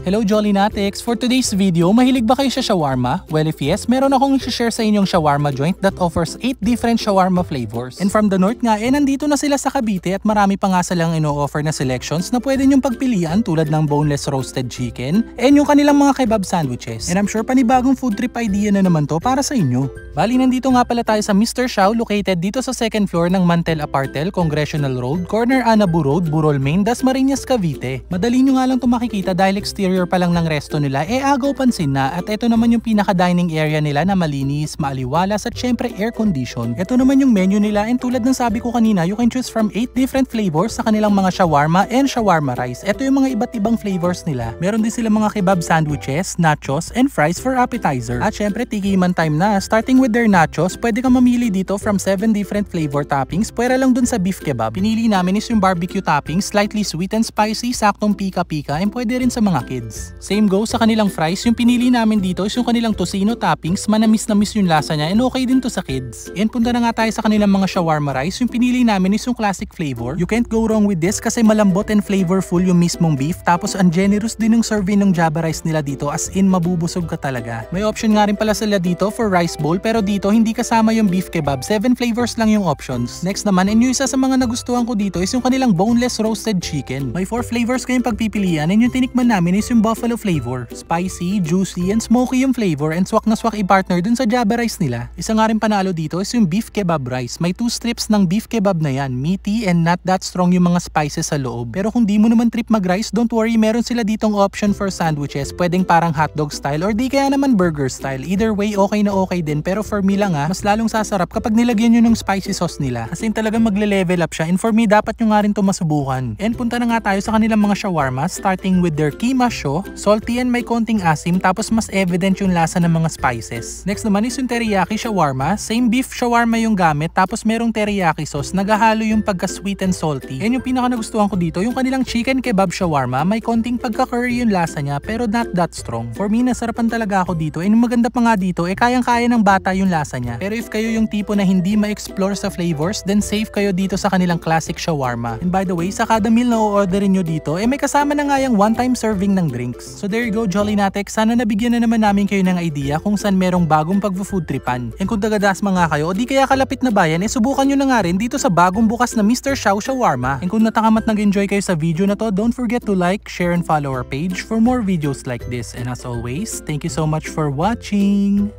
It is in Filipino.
Hello Jolly Natics! For today's video, mahilig ba kayo sa shawarma? Well if yes, meron akong i-share sa inyong shawarma joint that offers 8 different shawarma flavors. And from the north nga, nandito na sila sa Cavite at marami pa nga silang ino-offer na selections na pwede nyong pagpilian tulad ng boneless roasted chicken and yung kanilang mga kebab sandwiches. And I'm sure panibagong food trip idea na naman to para sa inyo. Bali, nandito nga pala tayo sa Mr. Xiao, located dito sa second floor ng Mantel Apartel, Congressional Road, corner Anabu Road, Burol Main, Dasmariñas, Cavite. Madali nyo nga lang ito makikita dahil exterior pa lang ng resto nila agaw pansin na, at ito naman yung pinaka-dining area nila na malinis, maaliwalas at syempre air condition. Ito naman yung menu nila and tulad ng sabi ko kanina, you can choose from 8 different flavors sa kanilang mga shawarma and shawarma rice. Ito yung mga iba't ibang flavors nila. Meron din sila mga kebab sandwiches, nachos and fries for appetizer. At syempre tikiman time na. Starting with their nachos, pwede kang mamili dito from 7 different flavor toppings pwera lang dun sa beef kebab. Pinili namin is yung barbecue toppings, slightly sweet and spicy, saktong pika-pika and pwede rin sa mga kids. Same goes sa kanilang fries, yung pinili namin dito is yung kanilang tocino toppings, manamis-namis yung lasa niya and okay din to sa kids. And punta na nga tayo sa kanilang mga shawarma rice, yung pinili namin is yung classic flavor. You can't go wrong with this kasi malambot and flavorful yung mismong beef, tapos ang generous din yung serving ng Java rice nila dito, as in mabubusog ka talaga. May option nga rin pala sila dito for rice bowl, pero dito hindi kasama yung beef kebab, 7 flavors lang yung options. Next naman, and yung isa sa mga nagustuhan ko dito is yung kanilang boneless roasted chicken. May 4 flavors kayong pagpipilian and yung tinikman namin is yung buffalo flavor. Spicy, juicy, and smoky yung flavor and swak na swak i-partner dun sa Java rice nila. Isa nga rin panalo dito is yung beef kebab rice. May 2 strips ng beef kebab na yan. Meaty and not that strong yung mga spices sa loob. Pero kung di mo naman trip mag-rice, don't worry, meron sila ditong option for sandwiches. Pwedeng parang hotdog style or di kaya naman burger style. Either way, okay na okay din. Pero for me lang mas lalong sasarap kapag nilagyan nyo ng spicy sauce nila. Kasi talagang magle-level up siya. And for me, dapat nyo nga rin ito masubukan. And punta na nga tayo sa kanilang mga shawarma, starting with their keema show. Salty and may konting asim, tapos mas evident yung lasa ng mga spices. Next naman is yung teriyaki shawarma. Same beef shawarma yung gamit, tapos merong teriyaki sauce. Naghahalo yung pagka-sweet and salty. And yung pinaka nagustuhan ko dito, yung kanilang chicken kebab shawarma, may konting pagka-curry yung lasa niya, pero not that strong. For me, nasarapan talaga ako dito. And yung maganda pa nga dito, kayang-kaya ng bata yung lasa niya. Pero if kayo yung tipo na hindi ma-explore sa flavors, then safe kayo dito sa kanilang classic shawarma. And by the way, sa kada meal na o-orderin nyo dito, may kasama na nga yung one-time serving ng drinks. So there you go, Jolly Natics. Sana nabigyan na naman namin kayo ng idea kung saan merong bagong pag-food tripan. And kung taga-Dasma nga kayo o di kaya kalapit na bayan, subukan nyo na nga rin dito sa bagong bukas na Mr. Xiao Shawarma. And kung natakamat nag-enjoy kayo sa video na to, don't forget to like, share, and follow our page for more videos like this. And as always, thank you so much for watching!